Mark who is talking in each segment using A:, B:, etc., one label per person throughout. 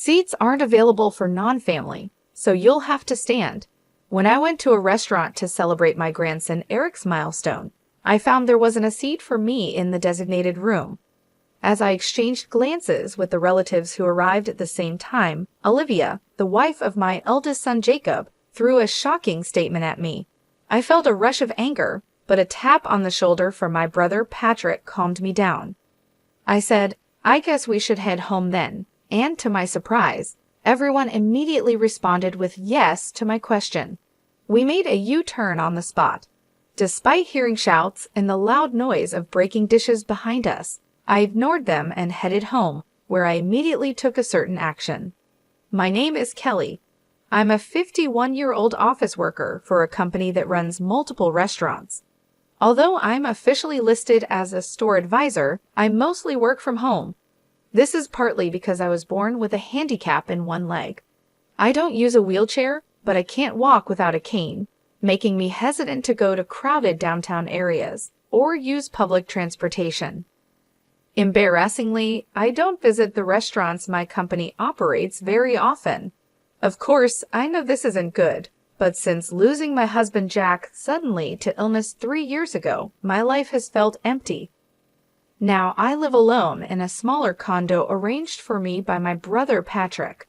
A: Seats aren't available for non-family, so you'll have to stand. When I went to a restaurant to celebrate my grandson Eric's milestone, I found there wasn't a seat for me in the designated room. As I exchanged glances with the relatives who arrived at the same time, Olivia, the wife of my eldest son Jacob, threw a shocking statement at me. I felt a rush of anger, but a tap on the shoulder from my brother Patrick calmed me down. I said, "I guess we should head home then," and to my surprise, everyone immediately responded with yes to my question. We made a U-turn on the spot. Despite hearing shouts and the loud noise of breaking dishes behind us, I ignored them and headed home, where I immediately took a certain action. My name is Kelly. I'm a 51-year-old office worker for a company that runs multiple restaurants. Although I'm officially listed as a store advisor, I mostly work from home. This is partly because I was born with a handicap in one leg. I don't use a wheelchair, but I can't walk without a cane, making me hesitant to go to crowded downtown areas or use public transportation. Embarrassingly, I don't visit the restaurants my company operates very often. Of course, I know this isn't good, but since losing my husband Jack suddenly to illness 3 years ago, my life has felt empty. Now I live alone in a smaller condo arranged for me by my brother Patrick.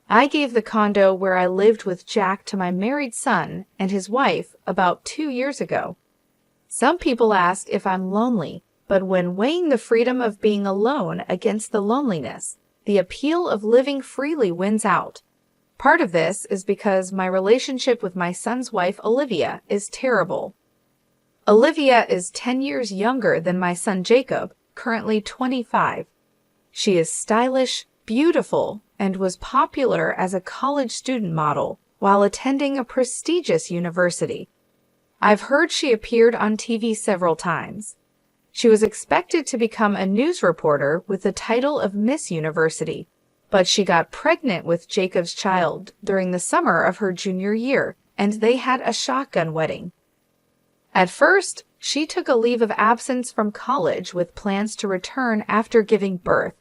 A: I gave the condo where I lived with Jack to my married son and his wife about 2 years ago. Some people ask if I'm lonely, but when weighing the freedom of being alone against the loneliness, the appeal of living freely wins out. Part of this is because my relationship with my son's wife, Olivia, is terrible. Olivia is 10 years younger than my son Jacob, currently 25. She is stylish, beautiful, and was popular as a college student model while attending a prestigious university. I've heard she appeared on TV several times. She was expected to become a news reporter with the title of Miss University, but she got pregnant with Jacob's child during the summer of her junior year, and they had a shotgun wedding. At first, she took a leave of absence from college with plans to return after giving birth,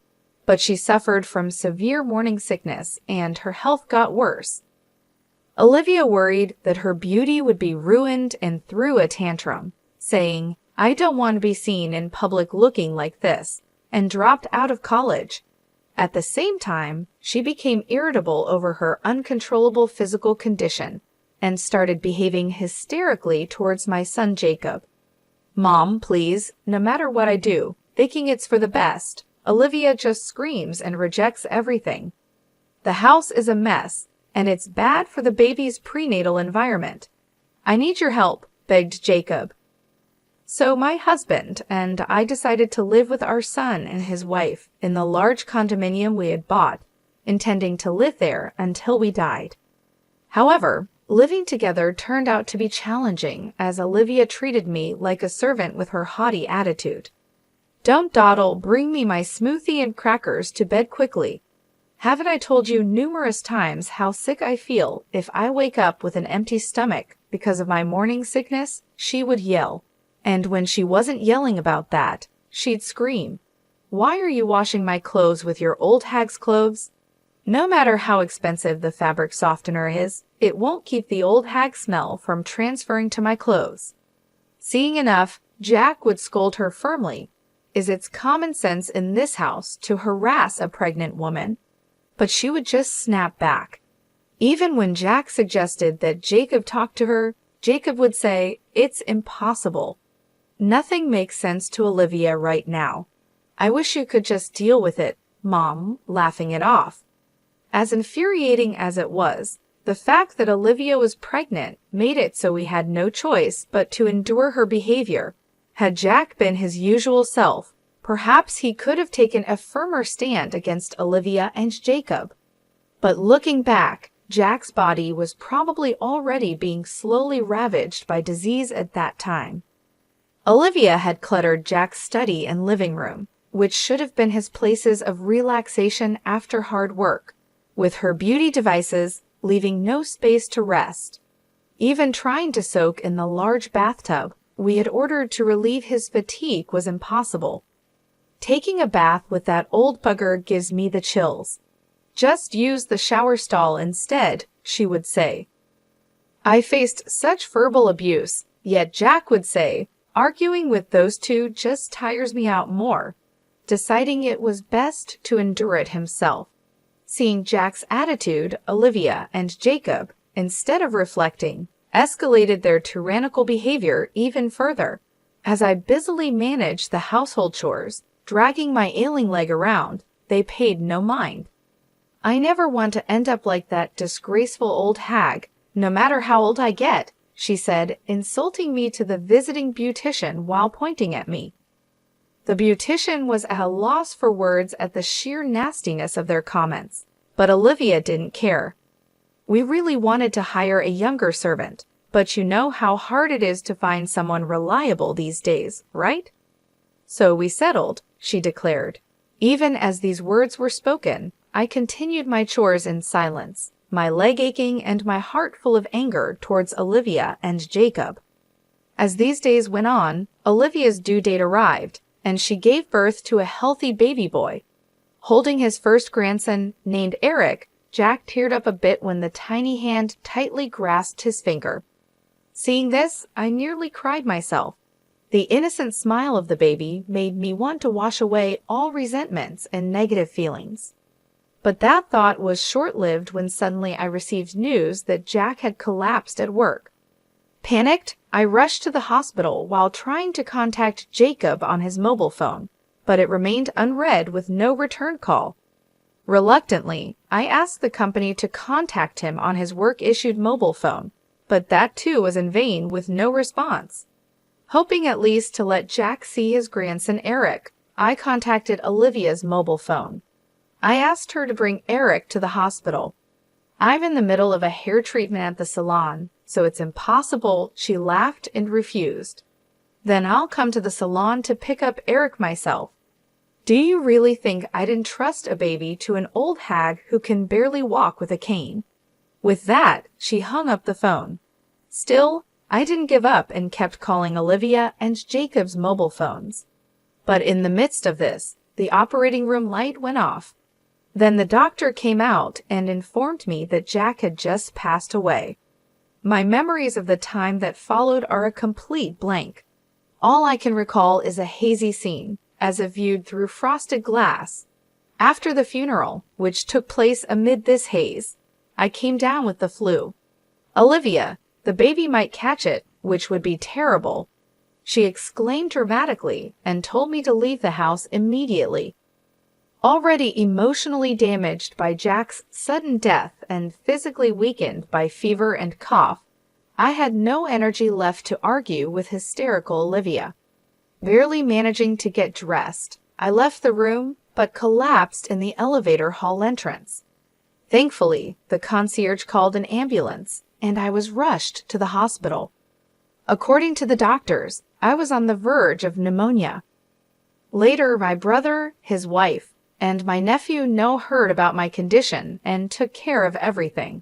A: but she suffered from severe morning sickness and her health got worse. Olivia worried that her beauty would be ruined and threw a tantrum, saying, "I don't want to be seen in public looking like this," and dropped out of college. At the same time, she became irritable over her uncontrollable physical condition and started behaving hysterically towards my son Jacob. "Mom, please, no matter what I do, thinking it's for the best," Olivia just screams and rejects everything. "The house is a mess, and it's bad for the baby's prenatal environment. I need your help," begged Jacob. So my husband and I decided to live with our son and his wife in the large condominium we had bought, intending to live there until we died. However, living together turned out to be challenging as Olivia treated me like a servant with her haughty attitude. "Don't dawdle, bring me my smoothie and crackers to bed quickly. Haven't I told you numerous times how sick I feel if I wake up with an empty stomach because of my morning sickness?" she would yell. And when she wasn't yelling about that, she'd scream, "Why are you washing my clothes with your old hag's clothes? No matter how expensive the fabric softener is, it won't keep the old hag smell from transferring to my clothes." Seeing enough, Jack would scold her firmly. Is it's common sense in this house to harass a pregnant woman? But she would just snap back. Even when Jack suggested that Jacob talk to her, Jacob would say, "It's impossible." Nothing makes sense to Olivia right now. "I wish you could just deal with it, Mom," laughing it off. As infuriating as it was, the fact that Olivia was pregnant made it so we had no choice but to endure her behavior. Had Jack been his usual self, perhaps he could have taken a firmer stand against Olivia and Jacob. But looking back, Jack's body was probably already being slowly ravaged by disease at that time. Olivia had cluttered Jack's study and living room, which should have been his places of relaxation after hard work, with her beauty devices, leaving no space to rest. Even trying to soak in the large bathtub we had ordered to relieve his fatigue was impossible. Taking a bath with that old bugger gives me the chills. "Just use the shower stall instead," she would say. I faced such verbal abuse, yet Jack would say, "Arguing with those two just tires me out more," deciding it was best to endure it himself. Seeing Jack's attitude, Olivia and Jacob, instead of reflecting, escalated their tyrannical behavior even further. As I busily managed the household chores, dragging my ailing leg around, they paid no mind. "I never want to end up like that disgraceful old hag, no matter how old I get," she said, insulting me to the visiting beautician while pointing at me. The beautician was at a loss for words at the sheer nastiness of their comments, but Olivia didn't care. "We really wanted to hire a younger servant, but you know how hard it is to find someone reliable these days, right? So we settled," she declared. Even as these words were spoken, I continued my chores in silence, my leg aching and my heart full of anger towards Olivia and Jacob. As these days went on, Olivia's due date arrived, and she gave birth to a healthy baby boy. Holding his first grandson, named Eric, Jack teared up a bit when the tiny hand tightly grasped his finger. Seeing this, I nearly cried myself. The innocent smile of the baby made me want to wash away all resentments and negative feelings. But that thought was short-lived when suddenly I received news that Jack had collapsed at work. Panicked, I rushed to the hospital while trying to contact Jacob on his mobile phone, but it remained unread with no return call. Reluctantly, I asked the company to contact him on his work-issued mobile phone, but that too was in vain with no response. Hoping at least to let Jack see his grandson Eric, I contacted Olivia's mobile phone. I asked her to bring Eric to the hospital. "I'm in the middle of a hair treatment at the salon, so it's impossible," she laughed and refused. "Then I'll come to the salon to pick up Eric myself." Do you really think I'd entrust a baby to an old hag who can barely walk with a cane? With that, she hung up the phone. Still, I didn't give up and kept calling Olivia and Jacob's mobile phones. But in the midst of this, the operating room light went off. Then the doctor came out and informed me that Jack had just passed away. My memories of the time that followed are a complete blank. All I can recall is a hazy scene, as if viewed through frosted glass. After the funeral, which took place amid this haze, I came down with the flu. "Olivia, the baby might catch it, which would be terrible," she exclaimed dramatically and told me to leave the house immediately. Already emotionally damaged by Jack's sudden death and physically weakened by fever and cough, I had no energy left to argue with hysterical Olivia. Barely managing to get dressed, I left the room but collapsed in the elevator hall entrance. Thankfully, the concierge called an ambulance, and I was rushed to the hospital. According to the doctors, I was on the verge of pneumonia. Later, my brother, his wife, and my nephew heard about my condition and took care of everything.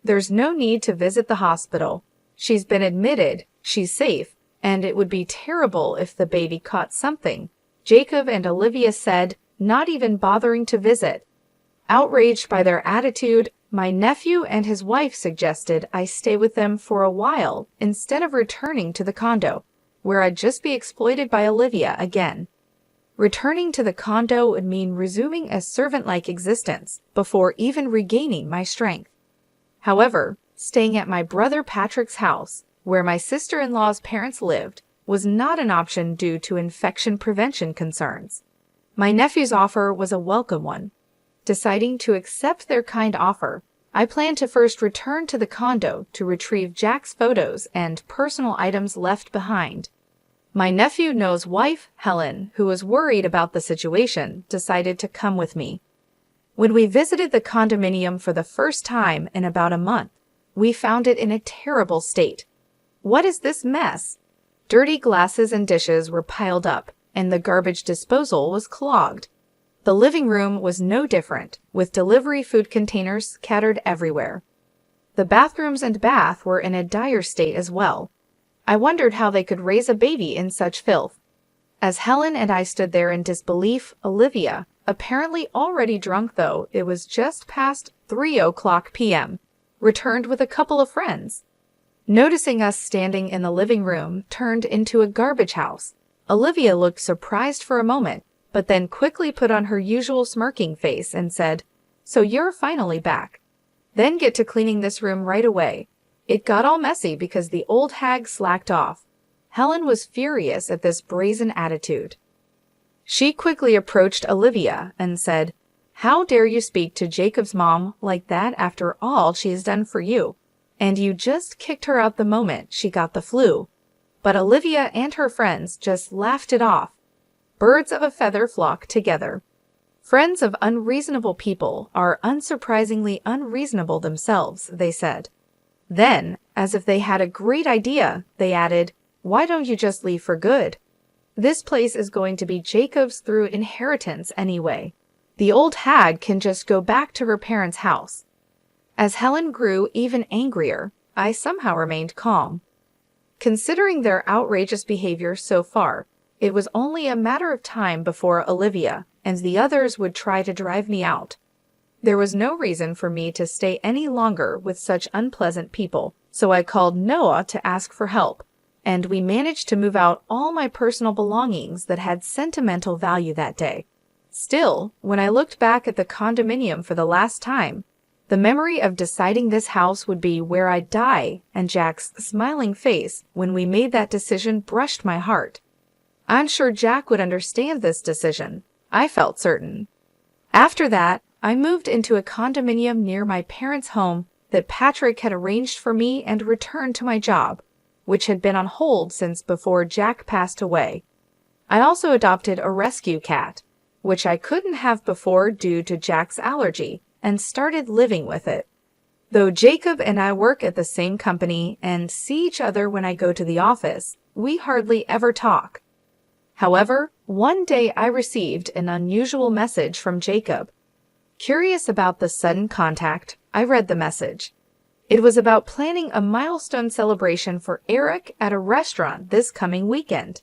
A: There's no need to visit the hospital. She's been admitted, she's safe, and it would be terrible if the baby caught something, Jacob and Olivia said, not even bothering to visit. Outraged by their attitude, my nephew and his wife suggested I stay with them for a while instead of returning to the condo, where I'd just be exploited by Olivia again. Returning to the condo would mean resuming a servant-like existence before even regaining my strength. However, staying at my brother Patrick's house, where my sister-in-law's parents lived, was not an option due to infection prevention concerns. My nephew's offer was a welcome one. Deciding to accept their kind offer, I planned to first return to the condo to retrieve Jack's photos and personal items left behind. My nephew's wife, Helen, who was worried about the situation, decided to come with me. When we visited the condominium for the first time in about a month, we found it in a terrible state. What is this mess? Dirty glasses and dishes were piled up, and the garbage disposal was clogged. The living room was no different, with delivery food containers scattered everywhere. The bathrooms and bath were in a dire state as well. I wondered how they could raise a baby in such filth. As Helen and I stood there in disbelief, Olivia, apparently already drunk though it was just past 3 o'clock p.m., returned with a couple of friends. Noticing us standing in the living room turned into a garbage house, Olivia looked surprised for a moment, but then quickly put on her usual smirking face and said, "So you're finally back. Then get to cleaning this room right away. It got all messy because the old hag slacked off." Helen was furious at this brazen attitude. She quickly approached Olivia and said, "How dare you speak to Jacob's mom like that after all she has done for you? And you just kicked her out the moment she got the flu." But Olivia and her friends just laughed it off. Birds of a feather flock together. Friends of unreasonable people are unsurprisingly unreasonable themselves, they said. Then, as if they had a great idea, they added, "Why don't you just leave for good? This place is going to be Jacob's through inheritance anyway. The old hag can just go back to her parents' house." As Helen grew even angrier, I somehow remained calm. Considering their outrageous behavior so far, it was only a matter of time before Olivia and the others would try to drive me out. There was no reason for me to stay any longer with such unpleasant people, so I called Noah to ask for help, and we managed to move out all my personal belongings that had sentimental value that day. Still, when I looked back at the condominium for the last time, the memory of deciding this house would be where I'd die and Jack's smiling face when we made that decision brushed my heart. I'm sure Jack would understand this decision, I felt certain. After that, I moved into a condominium near my parents' home that Patrick had arranged for me and returned to my job, which had been on hold since before Jack passed away. I also adopted a rescue cat, which I couldn't have before due to Jack's allergy, and started living with it. Though Jacob and I work at the same company and see each other when I go to the office, we hardly ever talk. However, one day I received an unusual message from Jacob. Curious about the sudden contact, I read the message. It was about planning a milestone celebration for Eric at a restaurant this coming weekend.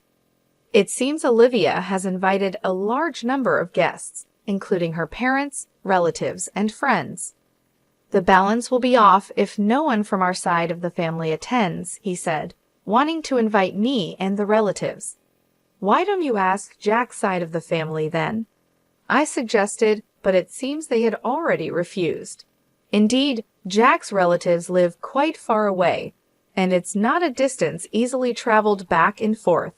A: It seems Olivia has invited a large number of guests, including her parents, relatives, and friends. The balance will be off if no one from our side of the family attends, he said, wanting to invite me and the relatives. Why don't you ask Jack's side of the family then? I suggested, but it seems they had already refused. Indeed, Jack's relatives live quite far away, and it's not a distance easily traveled back and forth.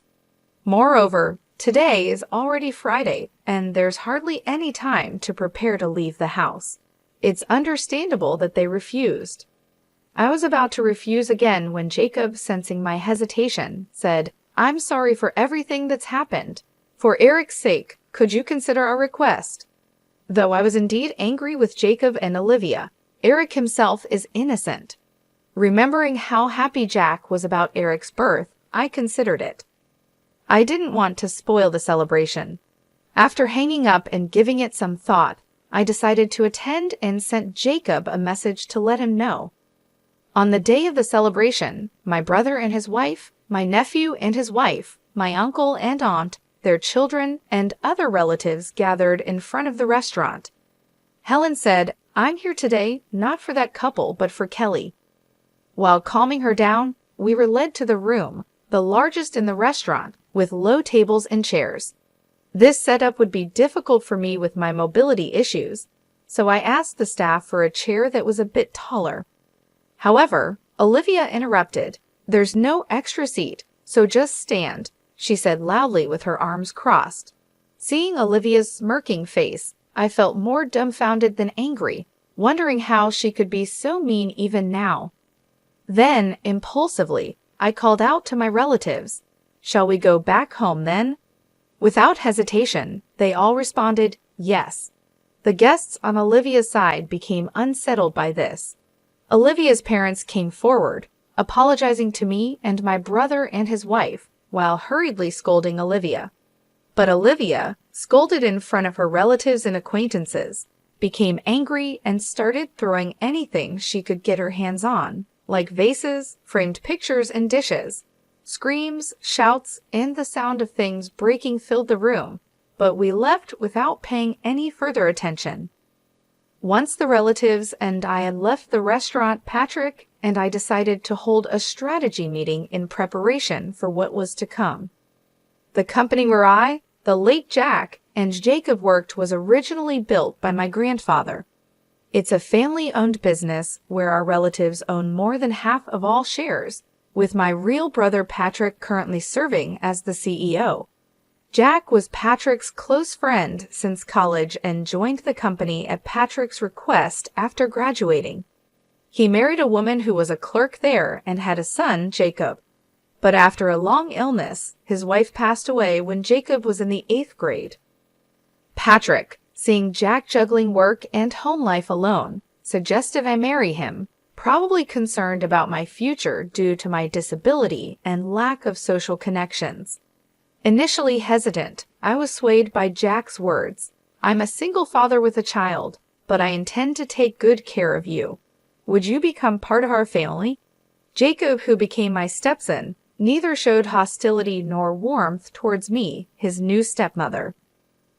A: Moreover, today is already Friday, and there's hardly any time to prepare to leave the house. It's understandable that they refused. I was about to refuse again when Jacob, sensing my hesitation, said, "I'm sorry for everything that's happened. For Eric's sake, could you consider a request?" Though I was indeed angry with Jacob and Olivia, Eric himself is innocent. Remembering how happy Jack was about Eric's birth, I considered it. I didn't want to spoil the celebration. After hanging up and giving it some thought, I decided to attend and sent Jacob a message to let him know. On the day of the celebration, my brother and his wife, my nephew and his wife, my uncle and aunt, their children, and other relatives gathered in front of the restaurant. Helen said, "I'm here today, not for that couple, but for Kelly." While calming her down, we were led to the room, the largest in the restaurant, with low tables and chairs. This setup would be difficult for me with my mobility issues, so I asked the staff for a chair that was a bit taller. However, Olivia interrupted. "There's no extra seat, so just stand," she said loudly with her arms crossed. Seeing Olivia's smirking face, I felt more dumbfounded than angry, wondering how she could be so mean even now. Then, impulsively, I called out to my relatives, "Shall we go back home then?" Without hesitation, they all responded, yes. The guests on Olivia's side became unsettled by this. Olivia's parents came forward, apologizing to me and my brother and his wife, while hurriedly scolding Olivia. But Olivia, scolded in front of her relatives and acquaintances, became angry and started throwing anything she could get her hands on, like vases, framed pictures, and dishes. Screams, shouts, and the sound of things breaking filled the room, but we left without paying any further attention. Once the relatives and I had left the restaurant, Patrick and I decided to hold a strategy meeting in preparation for what was to come. The company where I, the late Jack, and Jacob worked was originally built by my grandfather. It's a family-owned business where our relatives own more than half of all shares, with my real brother Patrick currently serving as the CEO. Jack was Patrick's close friend since college and joined the company at Patrick's request after graduating. He married a woman who was a clerk there and had a son, Jacob. But after a long illness, his wife passed away when Jacob was in the 8th grade. Patrick, seeing Jack juggling work and home life alone, suggested I marry him, probably concerned about my future due to my disability and lack of social connections. Initially hesitant, I was swayed by Jack's words. "I'm a single father with a child, but I intend to take good care of you. Would you become part of our family?" Jacob, who became my stepson, neither showed hostility nor warmth towards me, his new stepmother.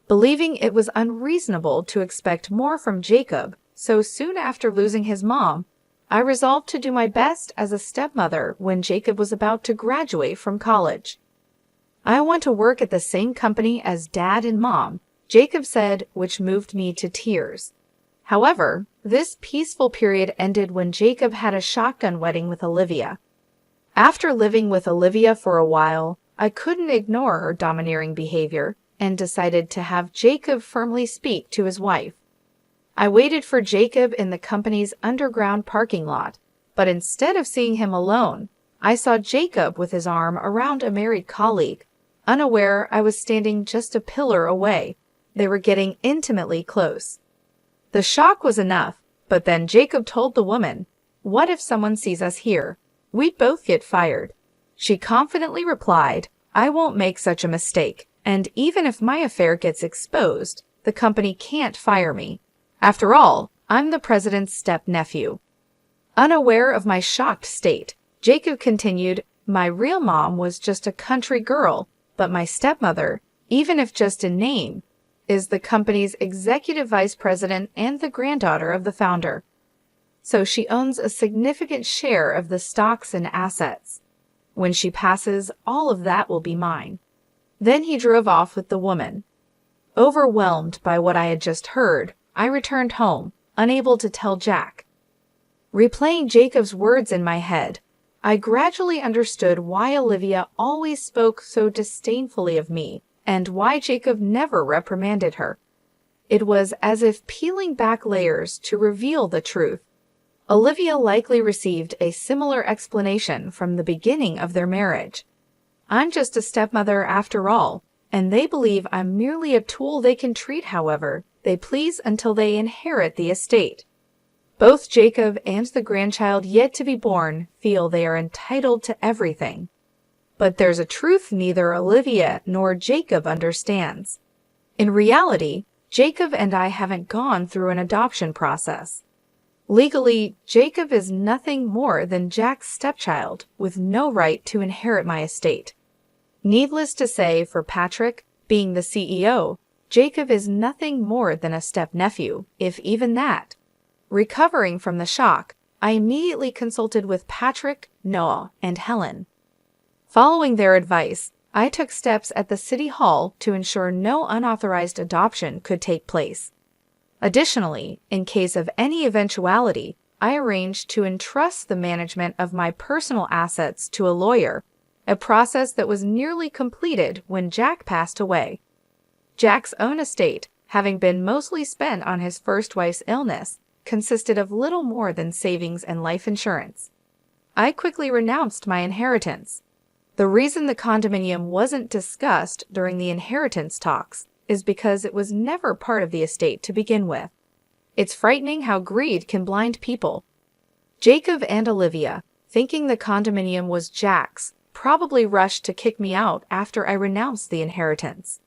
A: Believing it was unreasonable to expect more from Jacob so soon after losing his mom, I resolved to do my best as a stepmother when Jacob was about to graduate from college. "I want to work at the same company as Dad and Mom," Jacob said, which moved me to tears. However, this peaceful period ended when Jacob had a shotgun wedding with Olivia. After living with Olivia for a while, I couldn't ignore her domineering behavior and decided to have Jacob firmly speak to his wife. I waited for Jacob in the company's underground parking lot, but instead of seeing him alone, I saw Jacob with his arm around a married colleague, unaware I was standing just a pillar away. They were getting intimately close. The shock was enough, but then Jacob told the woman, "What if someone sees us here? We'd both get fired." She confidently replied, "I won't make such a mistake, and even if my affair gets exposed, the company can't fire me. After all, I'm the president's step-nephew." Unaware of my shocked state, Jacob continued, "My real mom was just a country girl, but my stepmother, even if just in name, is the company's executive vice president and the granddaughter of the founder. So she owns a significant share of the stocks and assets. When she passes, all of that will be mine." Then he drove off with the woman. Overwhelmed by what I had just heard, I returned home, unable to tell Jack. Replaying Jacob's words in my head, I gradually understood why Olivia always spoke so disdainfully of me and why Jacob never reprimanded her. It was as if peeling back layers to reveal the truth. Olivia likely received a similar explanation from the beginning of their marriage. I'm just a stepmother after all, and they believe I'm merely a tool they can treat however they please until they inherit the estate. Both Jacob and the grandchild yet to be born feel they are entitled to everything. But there's a truth neither Olivia nor Jacob understands. In reality, Jacob and I haven't gone through an adoption process. Legally, Jacob is nothing more than Jack's stepchild with no right to inherit my estate. Needless to say, for Patrick, being the CEO, Jacob is nothing more than a step-nephew, if even that. Recovering from the shock, I immediately consulted with Patrick, Noah, and Helen. Following their advice, I took steps at the City Hall to ensure no unauthorized adoption could take place. Additionally, in case of any eventuality, I arranged to entrust the management of my personal assets to a lawyer, a process that was nearly completed when Jack passed away. Jack's own estate, having been mostly spent on his first wife's illness, consisted of little more than savings and life insurance. I quickly renounced my inheritance. The reason the condominium wasn't discussed during the inheritance talks is because it was never part of the estate to begin with. It's frightening how greed can blind people. Jacob and Olivia, thinking the condominium was Jack's, probably rushed to kick me out after I renounced the inheritance.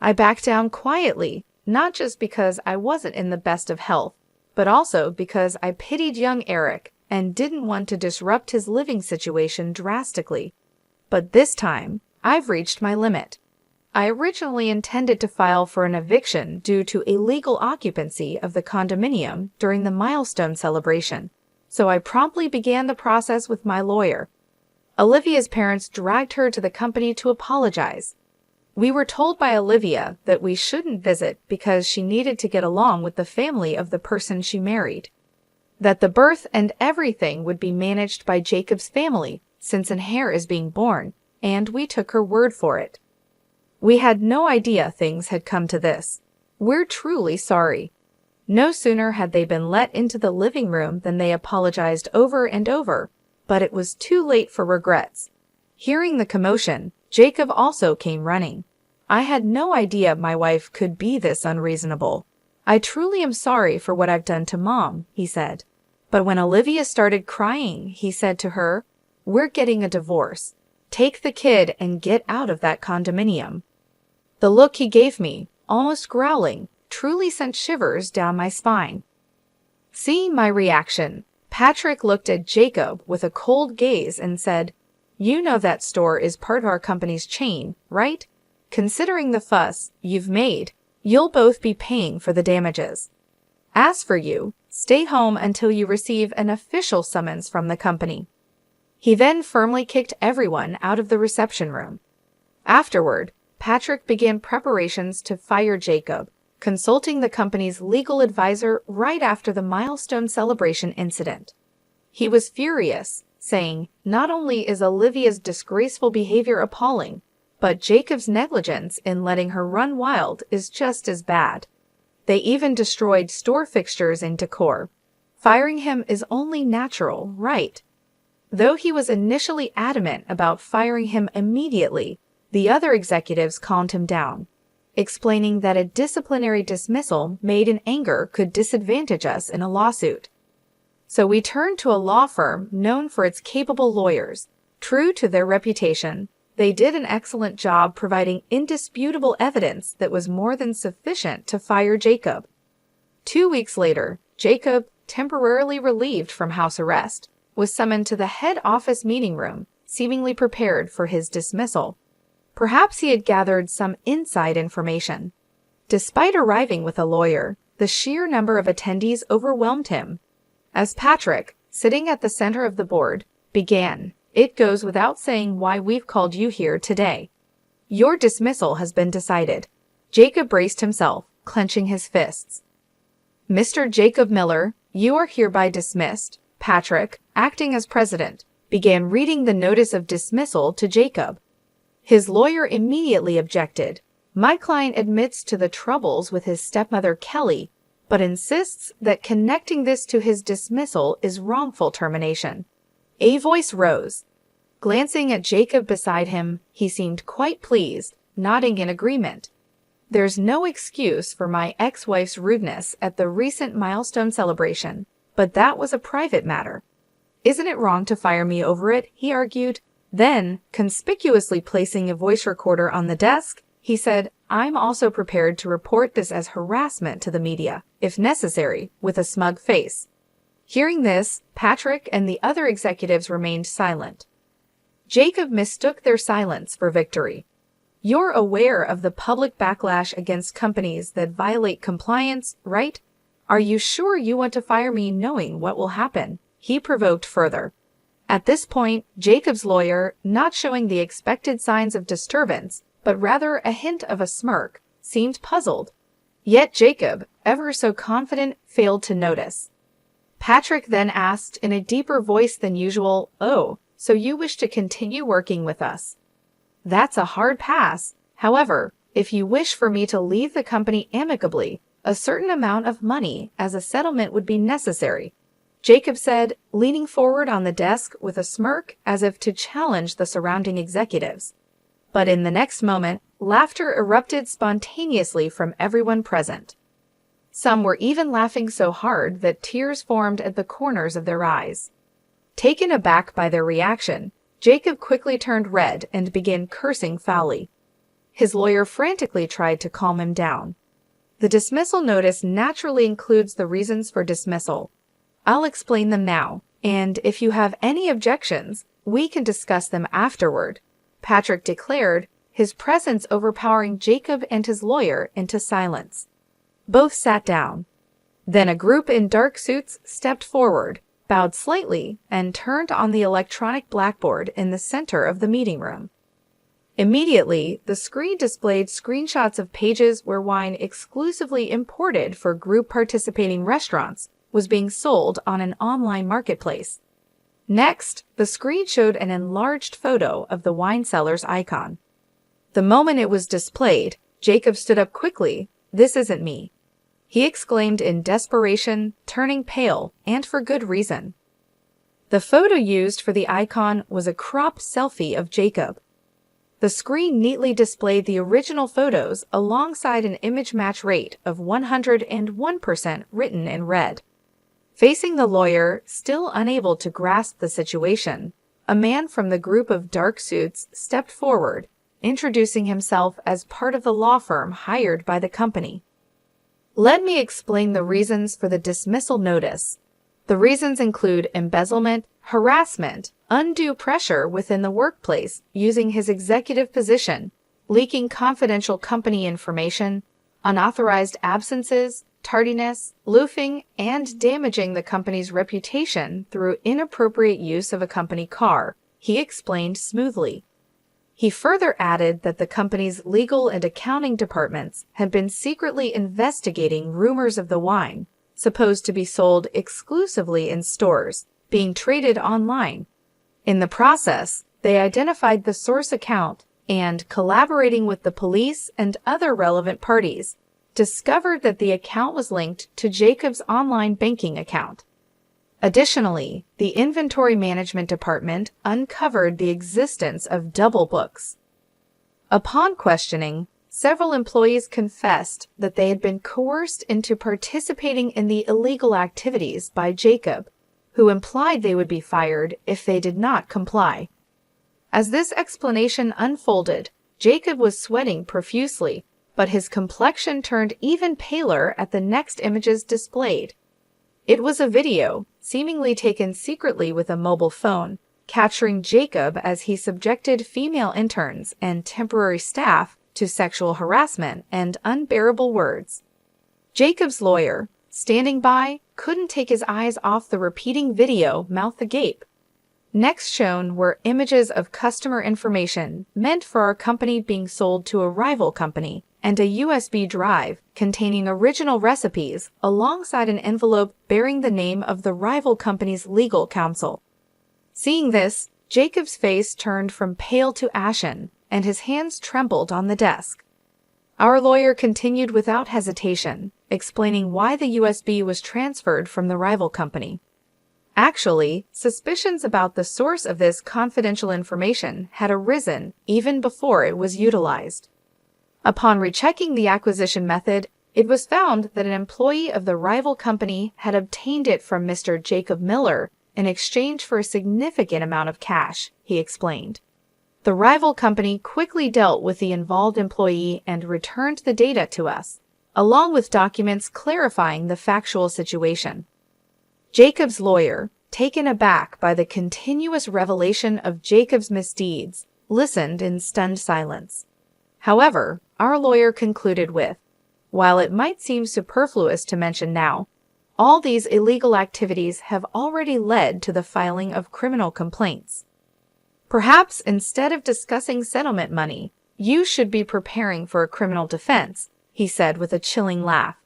A: I backed down quietly, not just because I wasn't in the best of health, but also because I pitied young Eric and didn't want to disrupt his living situation drastically. But this time, I've reached my limit. I originally intended to file for an eviction due to illegal occupancy of the condominium during the milestone celebration, so I promptly began the process with my lawyer. Olivia's parents dragged her to the company to apologize. We were told by Olivia that we shouldn't visit because she needed to get along with the family of the person she married. That the birth and everything would be managed by Jacob's family since an heir is being born, and we took her word for it. We had no idea things had come to this. We're truly sorry. No sooner had they been let into the living room than they apologized over and over, but it was too late for regrets. Hearing the commotion, Jacob also came running. I had no idea my wife could be this unreasonable. I truly am sorry for what I've done to Mom, he said. But when Olivia started crying, he said to her, "We're getting a divorce. Take the kid and get out of that condominium." The look he gave me, almost growling, truly sent shivers down my spine. Seeing my reaction, Patrick looked at Jacob with a cold gaze and said, "You know that store is part of our company's chain, right? Considering the fuss you've made, you'll both be paying for the damages. As for you, stay home until you receive an official summons from the company." He then firmly kicked everyone out of the reception room. Afterward, Patrick began preparations to fire Jacob, consulting the company's legal advisor right after the milestone celebration incident. He was furious, saying, "Not only is Olivia's disgraceful behavior appalling, but Jacob's negligence in letting her run wild is just as bad. They even destroyed store fixtures and decor. Firing him is only natural, right?" Though he was initially adamant about firing him immediately, the other executives calmed him down, explaining that a disciplinary dismissal made in anger could disadvantage us in a lawsuit. So we turned to a law firm known for its capable lawyers. True to their reputation, they did an excellent job providing indisputable evidence that was more than sufficient to fire Jacob. 2 weeks later, Jacob, temporarily relieved from house arrest, was summoned to the head office meeting room, seemingly prepared for his dismissal. Perhaps he had gathered some inside information. Despite arriving with a lawyer, the sheer number of attendees overwhelmed him. As Patrick, sitting at the center of the board, began, "It goes without saying why we've called you here today. Your dismissal has been decided." Jacob braced himself, clenching his fists. "Mr. Jacob Miller, you are hereby dismissed." Patrick, acting as president, began reading the notice of dismissal to Jacob. His lawyer immediately objected. "My client admits to the troubles with his stepmother Kelly, but insists that connecting this to his dismissal is wrongful termination." A voice rose. Glancing at Jacob beside him, he seemed quite pleased, nodding in agreement. "There's no excuse for my ex-wife's rudeness at the recent milestone celebration, but that was a private matter. Isn't it wrong to fire me over it?" he argued. Then, conspicuously placing a voice recorder on the desk, he said, "I'm also prepared to report this as harassment to the media, if necessary," with a smug face. Hearing this, Patrick and the other executives remained silent. Jacob mistook their silence for victory. "You're aware of the public backlash against companies that violate compliance, right? Are you sure you want to fire me knowing what will happen?" he provoked further. At this point, Jacob's lawyer, not showing the expected signs of disturbance, but rather a hint of a smirk, seemed puzzled. Yet Jacob, ever so confident, failed to notice. Patrick then asked in a deeper voice than usual, "Oh, so you wish to continue working with us? That's a hard pass. However, if you wish for me to leave the company amicably, a certain amount of money as a settlement would be necessary," Jacob said, leaning forward on the desk with a smirk as if to challenge the surrounding executives. But in the next moment, laughter erupted spontaneously from everyone present. Some were even laughing so hard that tears formed at the corners of their eyes. Taken aback by their reaction, Jacob quickly turned red and began cursing foully. His lawyer frantically tried to calm him down. The dismissal notice naturally includes the reasons for dismissal. I'll explain them now, and if you have any objections, we can discuss them afterward, Patrick declared, his presence overpowering Jacob and his lawyer into silence. Both sat down. Then a group in dark suits stepped forward, bowed slightly, and turned on the electronic blackboard in the center of the meeting room. Immediately, the screen displayed screenshots of pages where wine exclusively imported for group participating restaurants was being sold on an online marketplace. Next, the screen showed an enlarged photo of the wine seller's icon. The moment it was displayed, Jacob stood up quickly. "This isn't me," he exclaimed in desperation, turning pale, and for good reason. The photo used for the icon was a cropped selfie of Jacob. The screen neatly displayed the original photos alongside an image match rate of 101% written in red. Facing the lawyer, still unable to grasp the situation, a man from the group of dark suits stepped forward, introducing himself as part of the law firm hired by the company. "Let me explain the reasons for the dismissal notice. The reasons include embezzlement, harassment, undue pressure within the workplace using his executive position, leaking confidential company information, unauthorized absences, tardiness, loafing, and damaging the company's reputation through inappropriate use of a company car," he explained smoothly. He further added that the company's legal and accounting departments had been secretly investigating rumors of the wine, supposed to be sold exclusively in stores, being traded online. In the process, they identified the source account and, collaborating with the police and other relevant parties, discovered that the account was linked to Jacob's online banking account. Additionally, the inventory management department uncovered the existence of double books. Upon questioning, several employees confessed that they had been coerced into participating in the illegal activities by Jacob, who implied they would be fired if they did not comply. As this explanation unfolded, Jacob was sweating profusely, but his complexion turned even paler at the next images displayed. It was a video, seemingly taken secretly with a mobile phone, capturing Jacob as he subjected female interns and temporary staff to sexual harassment and unbearable words. Jacob's lawyer, standing by, couldn't take his eyes off the repeating video, mouth agape. Next shown were images of customer information meant for our company being sold to a rival company, and a USB drive containing original recipes alongside an envelope bearing the name of the rival company's legal counsel. Seeing this, Jacob's face turned from pale to ashen, and his hands trembled on the desk. Our lawyer continued without hesitation, explaining why the USB was transferred from the rival company. Actually, suspicions about the source of this confidential information had arisen even before it was utilized. Upon rechecking the acquisition method, it was found that an employee of the rival company had obtained it from Mr. Jacob Miller in exchange for a significant amount of cash, he explained. The rival company quickly dealt with the involved employee and returned the data to us, along with documents clarifying the factual situation. Jacob's lawyer, taken aback by the continuous revelation of Jacob's misdeeds, listened in stunned silence. However, our lawyer concluded with, "While it might seem superfluous to mention now, all these illegal activities have already led to the filing of criminal complaints. Perhaps instead of discussing settlement money, you should be preparing for a criminal defense," he said with a chilling laugh.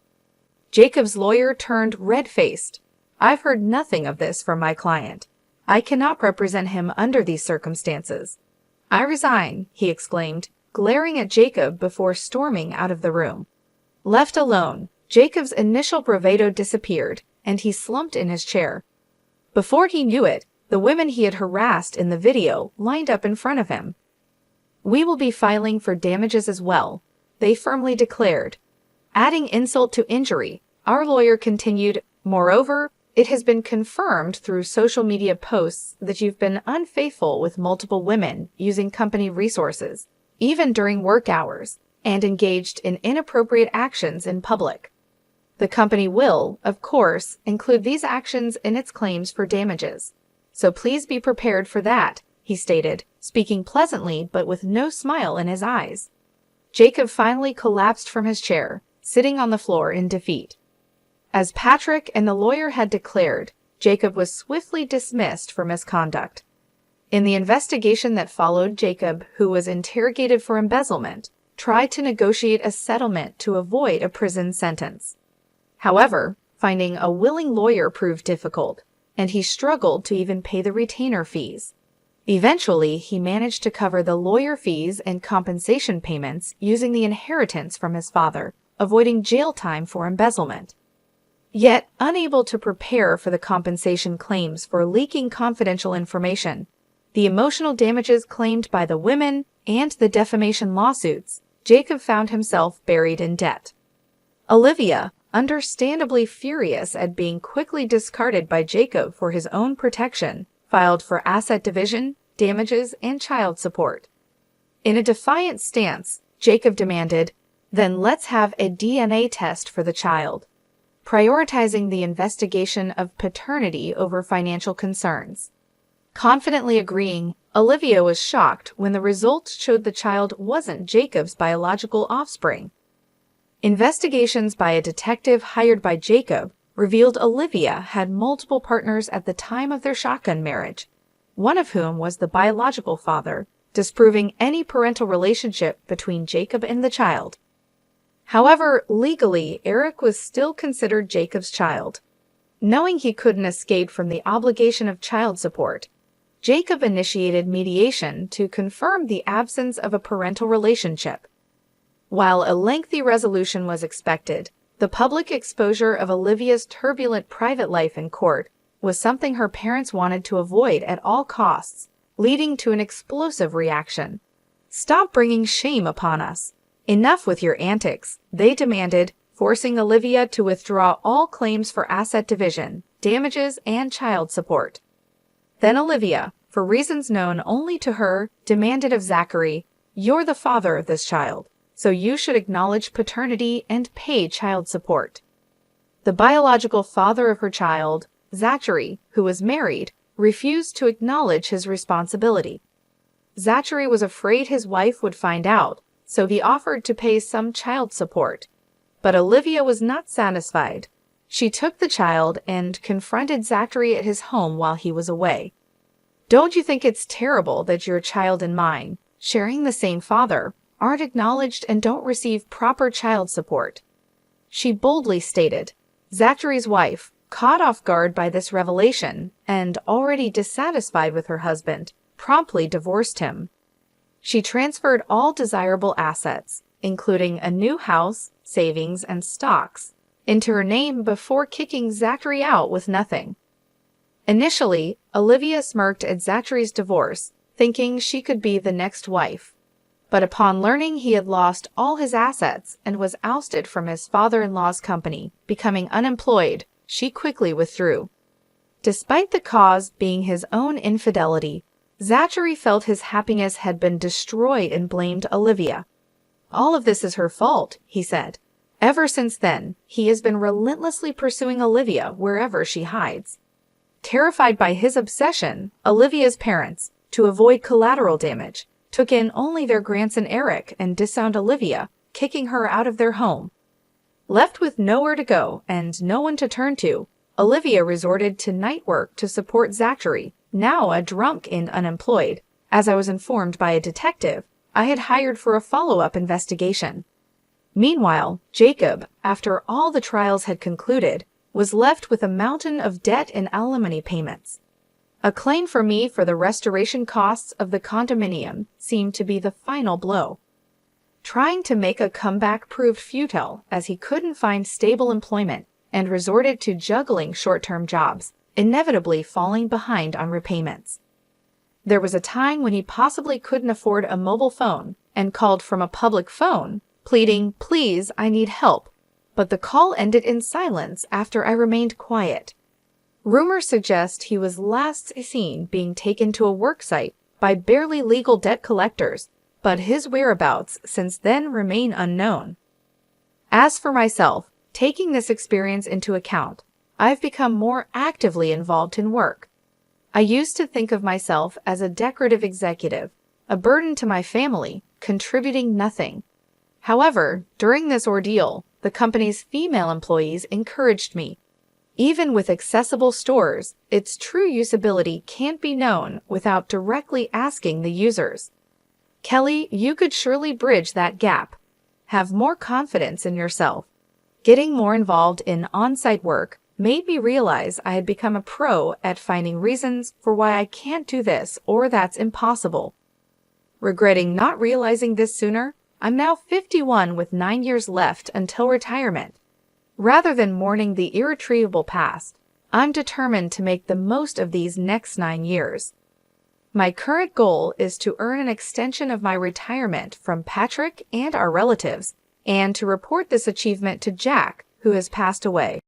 A: Jacob's lawyer turned red-faced. "I've heard nothing of this from my client. I cannot represent him under these circumstances. I resign," he exclaimed, glaring at Jacob before storming out of the room. Left alone, Jacob's initial bravado disappeared, and he slumped in his chair. Before he knew it, the women he had harassed in the video lined up in front of him. "We will be filing for damages as well," they firmly declared. Adding insult to injury, our lawyer continued, "Moreover, it has been confirmed through social media posts that you've been unfaithful with multiple women using company resources, even during work hours, and engaged in inappropriate actions in public. The company will, of course, include these actions in its claims for damages. So please be prepared for that," he stated, speaking pleasantly but with no smile in his eyes. Jacob finally collapsed from his chair, sitting on the floor in defeat. As Patrick and the lawyer had declared, Jacob was swiftly dismissed for misconduct. In the investigation that followed, Jacob, who was interrogated for embezzlement, tried to negotiate a settlement to avoid a prison sentence. However, finding a willing lawyer proved difficult, and he struggled to even pay the retainer fees. Eventually, he managed to cover the lawyer fees and compensation payments using the inheritance from his father, avoiding jail time for embezzlement. Yet, unable to prepare for the compensation claims for leaking confidential information, the emotional damages claimed by the women, and the defamation lawsuits, Jacob found himself buried in debt. Olivia, understandably furious at being quickly discarded by Jacob for his own protection, filed for asset division, damages, and child support. In a defiant stance, Jacob demanded, "Then let's have a DNA test for the child," prioritizing the investigation of paternity over financial concerns. Confidently agreeing, Olivia was shocked when the results showed the child wasn't Jacob's biological offspring. Investigations by a detective hired by Jacob revealed Olivia had multiple partners at the time of their shotgun marriage, one of whom was the biological father, disproving any parental relationship between Jacob and the child. However, legally, Eric was still considered Jacob's child. Knowing he couldn't escape from the obligation of child support, Jacob initiated mediation to confirm the absence of a parental relationship. While a lengthy resolution was expected, the public exposure of Olivia's turbulent private life in court was something her parents wanted to avoid at all costs, leading to an explosive reaction. "Stop bringing shame upon us. Enough with your antics," they demanded, forcing Olivia to withdraw all claims for asset division, damages, and child support. Then Olivia, for reasons known only to her, demanded of Zachary, "You're the father of this child, so you should acknowledge paternity and pay child support." The biological father of her child, Zachary, who was married, refused to acknowledge his responsibility. Zachary was afraid his wife would find out, so he offered to pay some child support. But Olivia was not satisfied. She took the child and confronted Zachary at his home while he was away. "Don't you think it's terrible that your child and mine, sharing the same father, aren't acknowledged and don't receive proper child support?" she boldly stated. Zachary's wife, caught off guard by this revelation and already dissatisfied with her husband, promptly divorced him. She transferred all desirable assets, including a new house, savings, and stocks, into her name before kicking Zachary out with nothing. Initially, Olivia smirked at Zachary's divorce, thinking she could be the next wife. But upon learning he had lost all his assets and was ousted from his father-in-law's company, becoming unemployed, she quickly withdrew. Despite the cause being his own infidelity, Zachary felt his happiness had been destroyed and blamed Olivia. "All of this is her fault," he said. Ever since then, he has been relentlessly pursuing Olivia wherever she hides. Terrified by his obsession, Olivia's parents, to avoid collateral damage, took in only their grandson Eric and disowned Olivia, kicking her out of their home. Left with nowhere to go and no one to turn to, Olivia resorted to night work to support Zachary, now a drunk and unemployed, as I was informed by a detective I had hired for a follow-up investigation. Meanwhile, Jacob, after all the trials had concluded, was left with a mountain of debt and alimony payments. A claim for me for the restoration costs of the condominium seemed to be the final blow. Trying to make a comeback proved futile as he couldn't find stable employment and resorted to juggling short-term jobs, inevitably falling behind on repayments. There was a time when he possibly couldn't afford a mobile phone and called from a public phone, pleading, "Please, I need help," but the call ended in silence after I remained quiet. Rumors suggest he was last seen being taken to a work site by barely legal debt collectors, but his whereabouts since then remain unknown. As for myself, taking this experience into account, I've become more actively involved in work. I used to think of myself as a decorative executive, a burden to my family, contributing nothing. However, during this ordeal, the company's female employees encouraged me. Even with accessible stores, its true usability can't be known without directly asking the users. Kelly, you could surely bridge that gap. Have more confidence in yourself. Getting more involved in on-site work made me realize I had become a pro at finding reasons for why I can't do this or that's impossible. Regretting not realizing this sooner, I'm now 51 with 9 years left until retirement. Rather than mourning the irretrievable past, I'm determined to make the most of these next 9 years. My current goal is to earn an extension of my retirement from Patrick and our relatives, and to report this achievement to Jack, who has passed away.